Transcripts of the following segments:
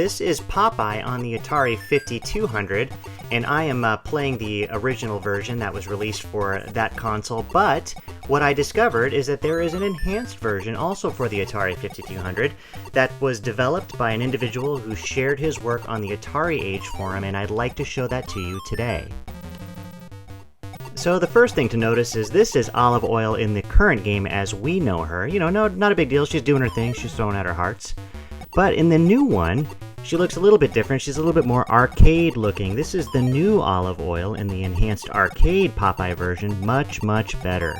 this is Popeye on the Atari 5200, and I am playing the original version that was released for that console, but what I discovered is that there is an enhanced version also for the Atari 5200 that was developed by an individual who shared his work on the Atari Age forum, and I'd like to show that to you today. So the first thing to notice is this is Olive Oyl in the current game as we know her. You know, no, not a big deal, she's doing her thing, she's throwing out her hearts. But in the new one, she looks a little bit different. She's a little bit more arcade looking. This is the new Olive Oyl in the enhanced arcade Popeye version. Much, much better.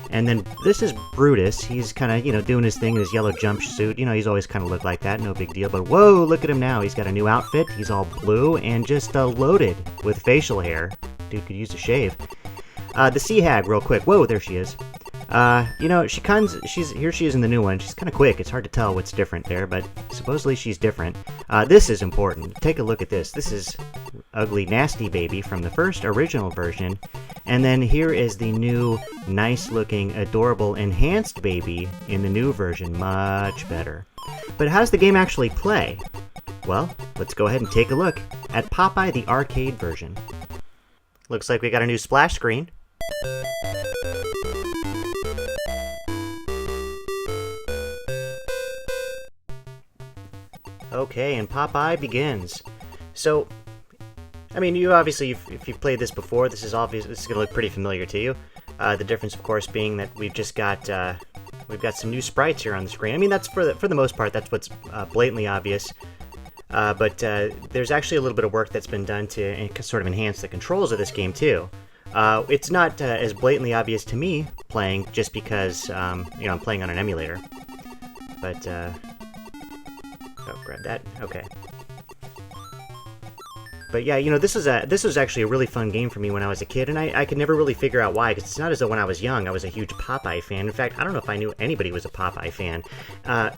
And then this is Brutus. He's kind of, doing his thing in his yellow jumpsuit. He's always kind of looked like that, no big deal. But whoa, look at him now. He's got a new outfit. He's all blue and just loaded with facial hair. Dude could use a shave. The Sea Hag, real quick. Whoa, there she is. Here she is in the new one. She's kind of quick. It's hard to tell what's different there, but supposedly she's different. This is important. Take a look at this. This is Ugly Nasty Baby from the first original version. And then here is the new, nice-looking, adorable, enhanced baby in the new version. Much better. But how does the game actually play? Well, let's go ahead and take a look at Popeye the Arcade version. Looks like we got a new splash screen. Okay, and Popeye begins. So, you obviously, if you've played this before, this is going to look pretty familiar to you. The difference, of course, being that we've got some new sprites here on the screen. That's for the most part, that's what's blatantly obvious. But there's actually a little bit of work that's been done to sort of enhance the controls of this game too. It's not as blatantly obvious to me playing, just because I'm playing on an emulator. But grab that. Okay. But yeah, this was actually a really fun game for me when I was a kid, and I could never really figure out why, because it's not as though when I was young I was a huge Popeye fan. In fact, I don't know if I knew anybody was a Popeye fan.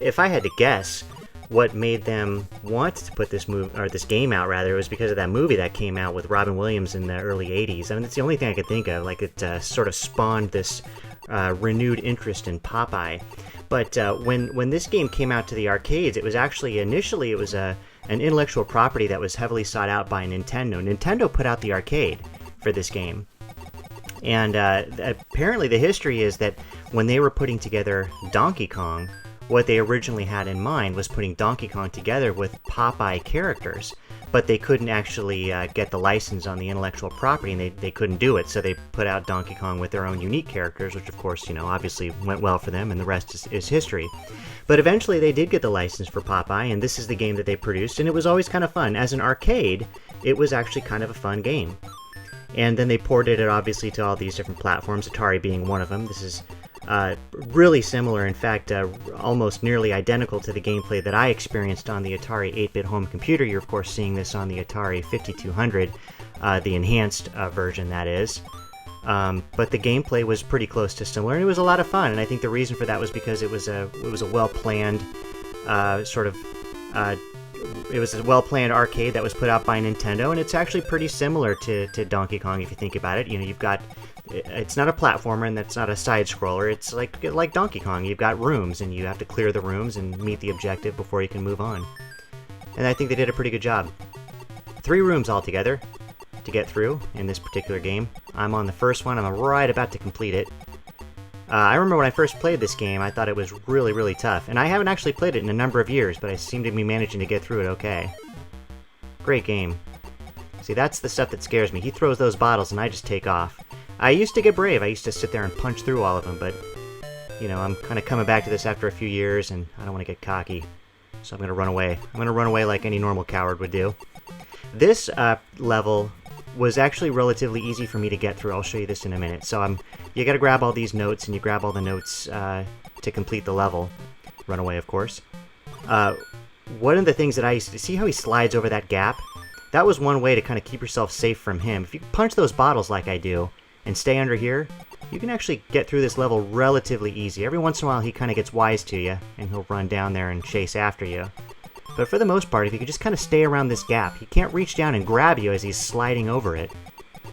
If I had to guess what made them want to put this game out, rather, it was because of that movie that came out with Robin Williams in the early 80s. That's the only thing I could think of. Like, it sort of spawned this renewed interest in Popeye. But when this game came out to the arcades, it was actually, initially, it was an intellectual property that was heavily sought out by Nintendo. Nintendo put out the arcade for this game. And apparently the history is that when they were putting together Donkey Kong, what they originally had in mind was putting Donkey Kong together with Popeye characters, but they couldn't actually get the license on the intellectual property, and they couldn't do it, so they put out Donkey Kong with their own unique characters, which of course, obviously went well for them, and the rest is history. But eventually they did get the license for Popeye, and this is the game that they produced, and it was always kind of fun. As an arcade, it was actually kind of a fun game. And then they ported it, obviously, to all these different platforms, Atari being one of them. This is really similar, in fact, almost nearly identical to the gameplay that I experienced on the Atari 8-bit home computer. You're, of course, seeing this on the Atari 5200, the enhanced version, that is. But the gameplay was pretty close to similar, and it was a lot of fun, and I think the reason for that was because it was a well-planned it was a well-planned arcade that was put out by Nintendo, and it's actually pretty similar to Donkey Kong if you think about it. You've got... It's not a platformer, and that's not a side-scroller. It's like Donkey Kong. You've got rooms, and you have to clear the rooms and meet the objective before you can move on. And I think they did a pretty good job. 3 rooms altogether to get through in this particular game. I'm on the first one. I'm right about to complete it. I remember when I first played this game, I thought it was really, really tough. And I haven't actually played it in a number of years, but I seem to be managing to get through it okay. Great game. See, that's the stuff that scares me. He throws those bottles, and I just take off. I used to get brave. I used to sit there and punch through all of them, but, I'm kind of coming back to this after a few years, and I don't want to get cocky, so I'm going to run away. I'm going to run away like any normal coward would do. This level was actually relatively easy for me to get through. I'll show you this in a minute. So you got to grab all these notes, and you grab all the notes to complete the level. Run away, of course. One of the things that I used to see how he slides over that gap? That was one way to kind of keep yourself safe from him. If you punch those bottles like I do, and stay under here, you can actually get through this level relatively easy. Every once in a while he kind of gets wise to you, and he'll run down there and chase after you. But for the most part, if you can just kind of stay around this gap, he can't reach down and grab you as he's sliding over it.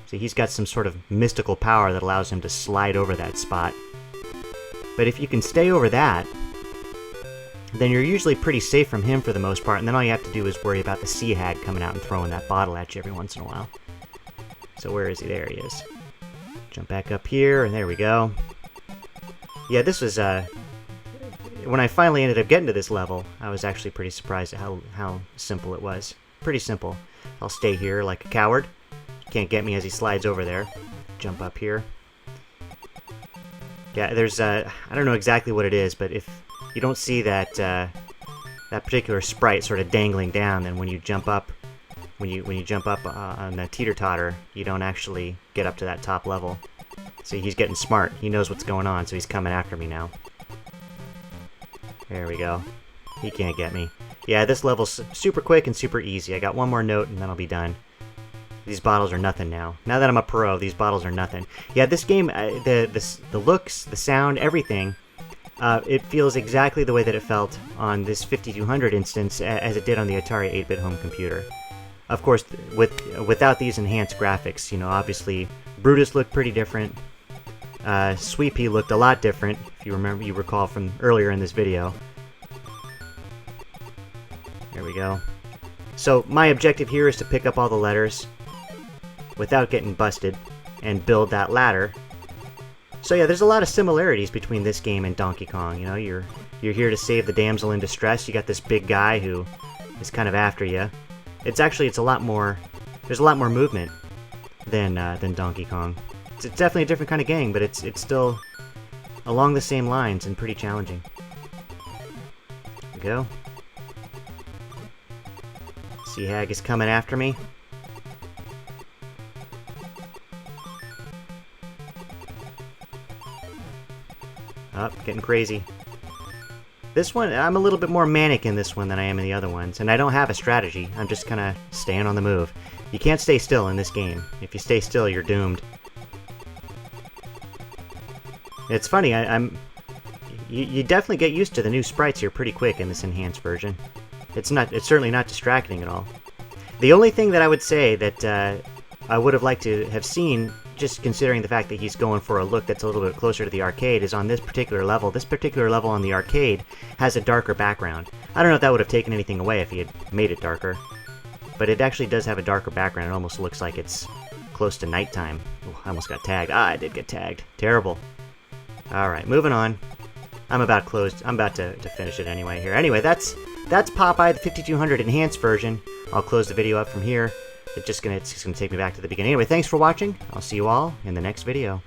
See, he's got some sort of mystical power that allows him to slide over that spot. But if you can stay over that, then you're usually pretty safe from him for the most part, and then all you have to do is worry about the sea hag coming out and throwing that bottle at you every once in a while. So where is he? There he is. Jump back up here, and there we go. Yeah, this was, when I finally ended up getting to this level, I was actually pretty surprised at how simple it was. Pretty simple. I'll stay here like a coward. Can't get me as he slides over there. Jump up here. Yeah, there's, I don't know exactly what it is, but if you don't see that, that particular sprite sort of dangling down, then when you jump up, when you jump up on the teeter-totter, you don't actually get up to that top level. See, he's getting smart. He knows what's going on, so he's coming after me now. There we go. He can't get me. Yeah, this level's super quick and super easy. I got one more note, and then I'll be done. These bottles are nothing now. Now that I'm a pro, these bottles are nothing. Yeah, this game, the looks, the sound, everything, it feels exactly the way that it felt on this 5200 instance as it did on the Atari 8-bit home computer. Of course, without these enhanced graphics, you know, obviously Brutus looked pretty different. Sweet Pea looked a lot different, if you recall from earlier in this video. There we go. So my objective here is to pick up all the letters without getting busted and build that ladder. So yeah, there's a lot of similarities between this game and Donkey Kong. You know, you're here to save the damsel in distress. You got this big guy who is kind of after you. It's a lot more. There's a lot more movement than Donkey Kong. It's definitely a different kind of game, but it's still along the same lines and pretty challenging. There we go. Sea Hag is coming after me. Oh, getting crazy. This one, I'm a little bit more manic in this one than I am in the other ones, and I don't have a strategy. I'm just kind of staying on the move. You can't stay still in this game. If you stay still, you're doomed. It's funny, you definitely get used to the new sprites here pretty quick in this enhanced version. It's certainly not distracting at all. The only thing that I would say that I would have liked to have seen, just considering the fact that he's going for a look that's a little bit closer to the arcade, is on this particular level. This particular level on the arcade has a darker background. I don't know if that would have taken anything away if he had made it darker, but it actually does have a darker background. It almost looks like it's close to nighttime. Ooh, I almost got tagged. I did get tagged. Terrible. Alright, moving on. I'm about to finish it anyway here. Anyway, that's Popeye, the 5200 enhanced version. I'll close the video up from here. It's just gonna take me back to the beginning. Anyway, thanks for watching. I'll see you all in the next video.